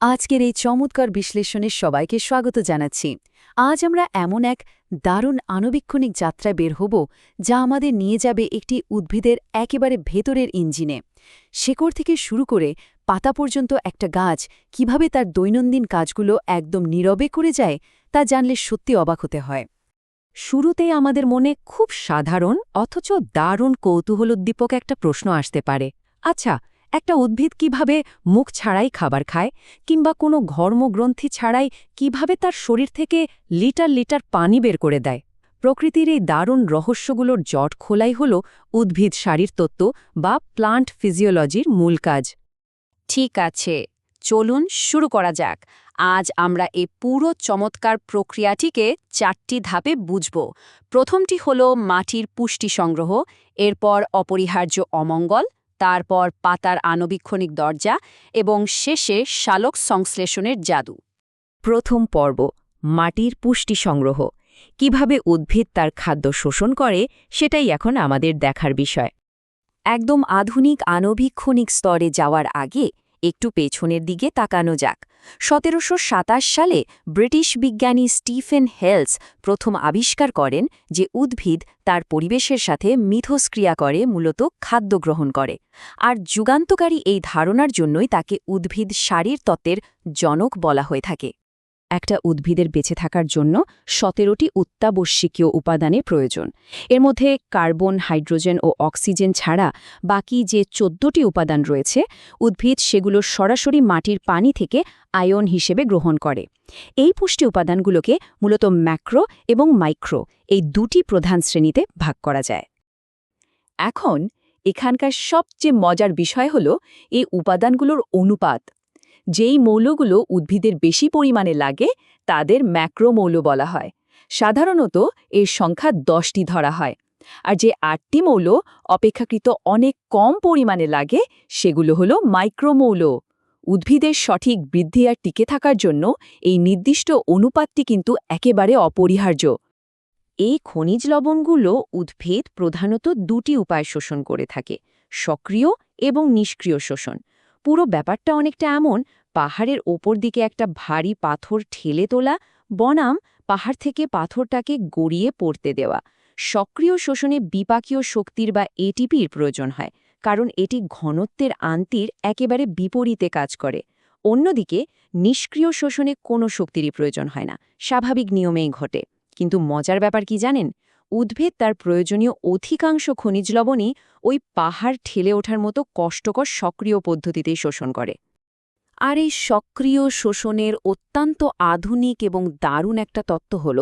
আজকের এই চমৎকার বিশ্লেষণে সবাইকে স্বাগত জানাচ্ছি। আজ আমরা এমন এক দারুণ আণুবীক্ষণিক যাত্রায় বের হব যা আমাদের নিয়ে যাবে একটি উদ্ভিদের একেবারে ভেতরের ইঞ্জিনে। শেকড় থেকে শুরু করে পাতা পর্যন্ত একটা গাছ কিভাবে তার দৈনন্দিন কাজগুলো একদম নীরবে করে যায় তা জানলে সত্যি অবাক হতে হয়। শুরুতেই আমাদের মনে খুব সাধারণ অথচ দারুণ কৌতূহলোদ্দীপক একটা প্রশ্ন আসতে পারে। আচ্ছা, একটা উদ্ভিদ কিভাবে মুখ ছাড়াই খাবার খায়, কিংবা কোনো ঘর্মগ্রন্থি ছাড়াই কিভাবে তার শরীর থেকে লিটার লিটার পানি বের করে দেয়? প্রকৃতির এই দারুণ রহস্যগুলোর জট খোলাই হল উদ্ভিদ শারীরতত্ত্ব বা প্লান্ট ফিজিওলজির মূল কাজ। ঠিক আছে, চলুন শুরু করা যাক। আজ আমরা এই পুরো চমৎকার প্রক্রিয়াটিকে 4টি ধাপে বুঝব। প্রথমটি হল মাটির পুষ্টি সংগ্রহ, এরপর অপরিহার্য অমঙ্গল, তারপর পাতার আণুবীক্ষণিক দরজা এবং শেষে শালক সংশ্লেষণের জাদু। প্রথম পর্ব, মাটির পুষ্টি সংগ্রহ। কিভাবে উদ্ভিদ তার খাদ্য শোষণ করে সেটাই এখন আমাদের দেখার বিষয়। একদম আধুনিক আণুবীক্ষণিক স্তরে যাওয়ার আগে একটু পেছনের দিকে তাকানো যাক। 1727 সালে ব্রিটিশ বিজ্ঞানী স্টিফেন হেলস প্রথম আবিষ্কার করেন যে উদ্ভিদ তার পরিবেশের সাথে মিথস্ক্রিয়া করে মূলত খাদ্য গ্রহণ করে। আর যুগান্তকারী এই ধারণার জন্যই তাকে উদ্ভিদ শারীরতত্ত্বের জনক বলা হয়ে থাকে। একটা উদ্ভিদের বেঁচে থাকার জন্য 17টি অত্যাবশ্যকীয় উপাদানের প্রয়োজন। এর মধ্যে কার্বন, হাইড্রোজেন ও অক্সিজেন ছাড়া বাকি যে 14টি উপাদান রয়েছে, উদ্ভিদ সেগুলো সরাসরি মাটির পানি থেকে আয়ন হিসেবে গ্রহণ করে। এই পুষ্টি উপাদানগুলোকে মূলত ম্যাক্রো এবং মাইক্রো এই দুটি প্রধান শ্রেণীতে ভাগ করা যায়। এখন এখানকার সবচেয়ে মজার বিষয় হল এই উপাদানগুলোর অনুপাত। যেই মৌলগুলো উদ্ভিদের বেশি পরিমাণে লাগে তাদের ম্যাক্রোমৌল বলা হয়। সাধারণত এর সংখ্যা 10টি ধরা হয়। আর যে 8টি মৌল অপেক্ষাকৃত অনেক কম পরিমাণে লাগে সেগুলো হলো মাইক্রোমৌল। উদ্ভিদের সঠিক বৃদ্ধি আর টিকে থাকার জন্য এই নির্দিষ্ট অনুপাতটি কিন্তু একেবারে অপরিহার্য। এই খনিজ লবণগুলো উদ্ভিদ প্রধানত দুটি উপায় শোষণ করে থাকে, সক্রিয় এবং নিষ্ক্রিয় শোষণ। পুরো ব্যাপারটা অনেকটা এমন পাহাড়ের ওপর দিকে একটা ভারী পাথর ঠেলে তোলা বনাম পাহাড় থেকে পাথরটাকে গড়িয়ে পড়তে দেওয়া। সক্রিয় শোষণে বিপাকীয় শক্তির বা এটিপির প্রয়োজন হয়, কারণ এটি ঘনত্বের আন্তির একেবারে বিপরীতে কাজ করে। অন্যদিকে নিষ্ক্রিয় শোষণে কোনো শক্তিরই প্রয়োজন হয় না, স্বাভাবিক নিয়মেই ঘটে। কিন্তু মজার ব্যাপার কি জানেন? উদ্ভিদ তার প্রয়োজনীয় অধিকাংশ খনিজ লবণই ওই পাহাড় ঠেলে ওঠার মতো কষ্টকর সক্রিয় পদ্ধতিতেই শোষণ করে। আর এই সক্রিয় শোষণের অত্যন্ত আধুনিক এবং দারুণ একটা তত্ত্ব হল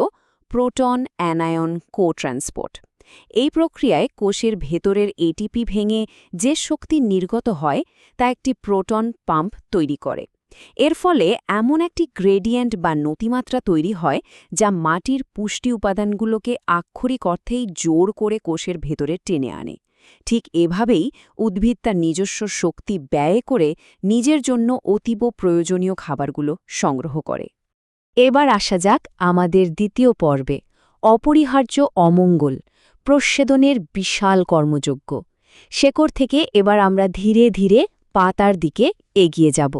প্রোটন অ্যানায়ন কো-ট্রান্সপোর্ট। এই প্রক্রিয়ায় কোষের ভেতরের এটিপি ভেঙে যে শক্তি নির্গত হয় তা একটি প্রোটন পাম্প তৈরি করে। এর ফলে এমন একটি গ্রেডিয়েন্ট বা নতিমাত্রা তৈরি হয় যা মাটির পুষ্টি উপাদানগুলোকে আক্ষরিক অর্থেই জোর করে কোষের ভেতরে টেনে আনে। ঠিক এভাবেই উদ্ভিদ তার নিজস্ব শক্তি ব্যয় করে নিজের জন্য অতীব প্রয়োজনীয় খাবারগুলো সংগ্রহ করে। এবার আসা যাক আমাদের দ্বিতীয় পর্বে, অপরিহার্য অমঙ্গল, প্রচ্ছেদনের বিশাল কর্মযজ্ঞ। শেকড় থেকে এবার আমরা ধীরে ধীরে পাতার দিকে এগিয়ে যাব।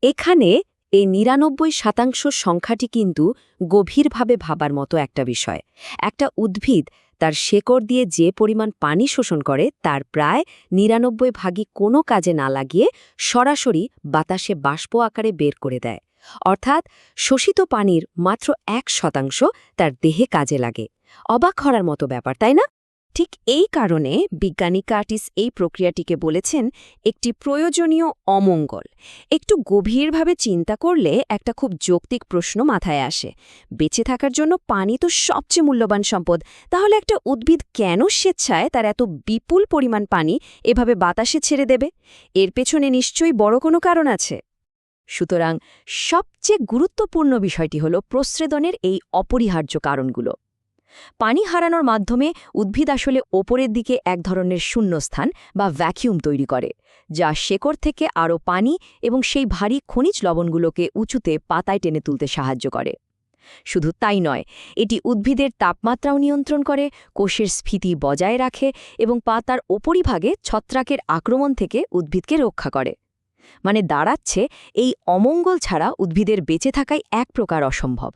এখানে এই 99% সংখ্যাটি কিন্তু গভীরভাবে ভাবার মতো একটা বিষয়। একটা উদ্ভিদ তার শেকড় দিয়ে যে পরিমাণ পানি শোষণ করে তার প্রায় 99 ভাগই কোনো কাজে না লাগিয়ে সরাসরি বাতাসে বাষ্প আকারে বের করে দেয়। অর্থাৎ শোষিত পানির মাত্র 1% তার দেহে কাজে লাগে। অবাক করার মতো ব্যাপার, তাই না? ঠিক এই কারণে বিজ্ঞানী কার্টিস এই প্রক্রিয়াটিকে বলেছেন একটি প্রয়োজনীয় অমঙ্গল। একটু গভীরভাবে চিন্তা করলে একটা খুব যৌক্তিক প্রশ্ন মাথায় আসে। বেঁচে থাকার জন্য পানি তো সবচেয়ে মূল্যবান সম্পদ, তাহলে একটা উদ্ভিদ কেন স্বেচ্ছায় তার এত বিপুল পরিমাণ পানি এভাবে বাতাসে ছেড়ে দেবে? এর পেছনে নিশ্চয়ই বড় কোনো কারণ আছে। সুতরাং সবচেয়ে গুরুত্বপূর্ণ বিষয়টি হল প্রচ্ছেদনের এই অপরিহার্য কারণগুলো। পানি হারানোর মাধ্যমে উদ্ভিদ আসলে ওপরের দিকে এক ধরনের শূন্যস্থান বা ভ্যাকিউম তৈরি করে, যা শেকড় থেকে আরও পানি এবং সেই ভারী খনিজ লবণগুলোকে উঁচুতে পাতায় টেনে তুলতে সাহায্য করে। শুধু তাই নয়, এটি উদ্ভিদের তাপমাত্রাও নিয়ন্ত্রণ করে, কোষের স্ফীতি বজায় রাখে এবং পাতার ওপরিভাগে ছত্রাকের আক্রমণ থেকে উদ্ভিদকে রক্ষা করে। মানে দাঁড়াচ্ছে এই অমঙ্গল ছাড়া উদ্ভিদের বেঁচে থাকাই এক প্রকার অসম্ভব।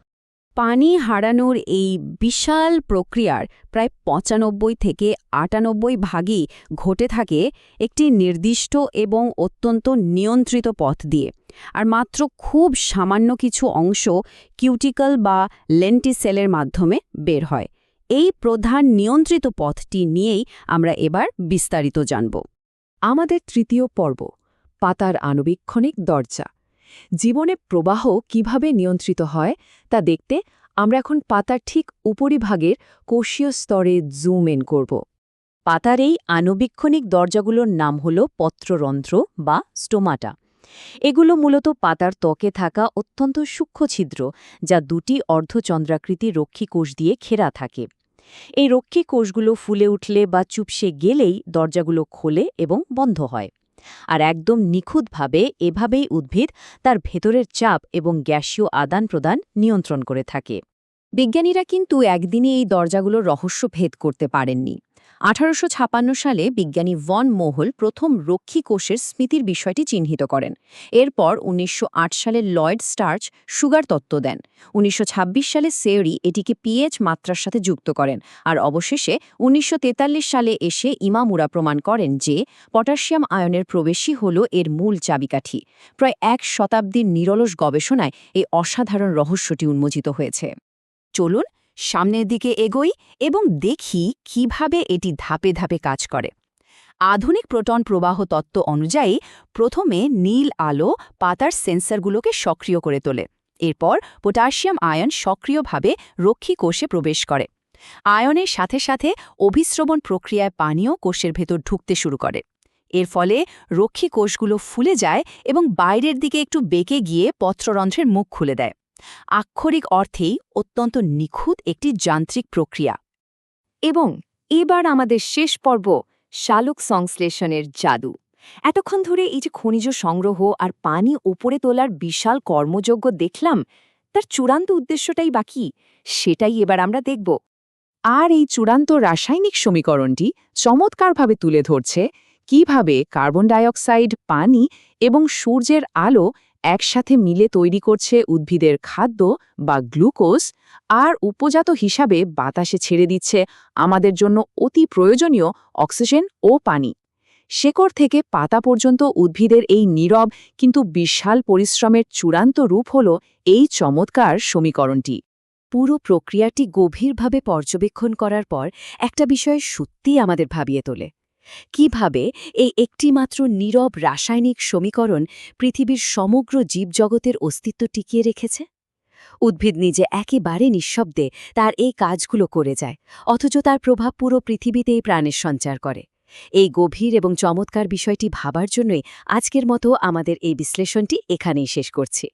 পানি হারানোর এই বিশাল প্রক্রিয়ার প্রায় ৯৫ থেকে ৯৮ ভাগই ঘটে থাকে একটি নির্দিষ্ট এবং অত্যন্ত নিয়ন্ত্রিত পথ দিয়ে, আর মাত্র খুব সামান্য কিছু অংশ কিউটিকল বা লেন্টিসেলের মাধ্যমে বের হয়। এই প্রধান নিয়ন্ত্রিত পথটি নিয়েই আমরা এবার বিস্তারিত জানব। আমাদের তৃতীয় পর্ব, পাতার আণুবীক্ষণিক দরজা। জীবনে প্রবাহ কিভাবে নিয়ন্ত্রিত হয় তা দেখতে আমরা এখন পাতার ঠিক উপরিভাগের কোষীয় স্তরে জুম ইন করব। পাতার এই আণুবীক্ষণিক দরজাগুলোর নাম হল পত্ররন্ধ্র বা স্টোমাটা। এগুলো মূলত পাতার ত্বকে থাকা অত্যন্ত সূক্ষ্ম ছিদ্র, যা দুটি অর্ধচন্দ্রাকৃতি রক্ষী কোষ দিয়ে ঘেরা থাকে। এই রক্ষী কোষগুলো ফুলে উঠলে বা চুপসে গেলেই দরজাগুলো খোলে এবং বন্ধ হয়। আর একদম নিখুঁতভাবে এভাবেই উদ্ভিদ তার ভেতরের চাপ এবং গ্যাসীয় আদান প্রদান নিয়ন্ত্রণ করে থাকে। বিজ্ঞানীরা কিন্তু একদিনে এই দরজাগুলোর রহস্য ভেদ করতে পারেননি। ১৮৫৬ সালে বিজ্ঞানী ভন মোহল প্রথম রক্ষী কোষের স্মৃতির বিষয়টি চিহ্নিত করেন। এরপর ১৯০৮ সালে লয়েড স্টার্চ সুগার তত্ত্ব দেন। ১৯২৬ সালে সেওরি এটিকে পিএইচ মাত্রার সাথে যুক্ত করেন। আর অবশেষে ১৯৪৩ সালে এসে ইমামুরা প্রমাণ করেন যে পটাশিয়াম আয়নের প্রবেশই হল এর মূল চাবিকাঠি। প্রায় ১ শতাব্দীর নিরলস গবেষণায় এই অসাধারণ রহস্যটি উন্মোচিত হয়েছে। চলুন সামনের দিকে এগোই এবং দেখি কিভাবে এটি ধাপে ধাপে কাজ করে। আধুনিক প্রোটন প্রবাহ তত্ত্ব অনুযায়ী প্রথমে নীল আলো পাতার সেন্সরগুলোকে সক্রিয় করে তোলে। এরপর পটাশিয়াম আয়ন সক্রিয়ভাবে রক্ষী কোষে প্রবেশ করে। আয়নের সাথে সাথে অভিস্রবণ প্রক্রিয়ায় পানীয় কোষের ভেতর ঢুকতে শুরু করে। এর ফলে রক্ষী কোষগুলো ফুলে যায় এবং বাইরের দিকে একটু বেঁকে গিয়ে পত্ররন্ধ্রের মুখ খুলে দেয়। আক্ষরিক অর্থেই অত্যন্ত নিখুঁত একটি যান্ত্রিক প্রক্রিয়া। এবং এবার আমাদের শেষ পর্ব, শালুক সংশ্লেষণের জাদু। এতক্ষণ ধরে এই যে খনিজ সংগ্রহ আর পানি উপরে তোলার বিশাল কর্মযজ্ঞ দেখলাম, তার চূড়ান্ত উদ্দেশ্যটাই বাকি, সেটাই এবার আমরা দেখব। আর এই চূড়ান্ত রাসায়নিক সমীকরণটি চমৎকারভাবে তুলে ধরছে কিভাবে কার্বন ডাইঅক্সাইড, পানি এবং সূর্যের আলো একসাথে মিলে তৈরি করছে উদ্ভিদের খাদ্য বা গ্লুকোজ, আর উপজাত হিসাবে বাতাসে ছেড়ে দিচ্ছে আমাদের জন্য অতি প্রয়োজনীয় অক্সিজেন ও পানি। শেকড় থেকে পাতা পর্যন্ত উদ্ভিদের এই নীরব কিন্তু বিশাল পরিশ্রমের চূড়ান্ত রূপ হল এই চমৎকার সমীকরণটি। পুরো প্রক্রিয়াটি গভীরভাবে পর্যবেক্ষণ করার পর একটা বিষয় সত্যিই আমাদের ভাবিয়ে তোলে। কিভাবে এই একটিমাত্র নীরব রাসায়নিক সমীকরণ পৃথিবীর সমগ্র জীবজগতের অস্তিত্ব টিকিয়ে রেখেছে। উদ্ভিদ নিজে একেবারে নিঃশব্দে তার এই কাজগুলো করে যায়, অথচ তার প্রভাব পুরো পৃথিবীতেই প্রাণের সঞ্চার করে। এই গভীর এবং চমৎকার বিষয়টি ভাবার জন্যই আজকের মতো আমাদের এই বিশ্লেষণটি এখানেই শেষ করছি।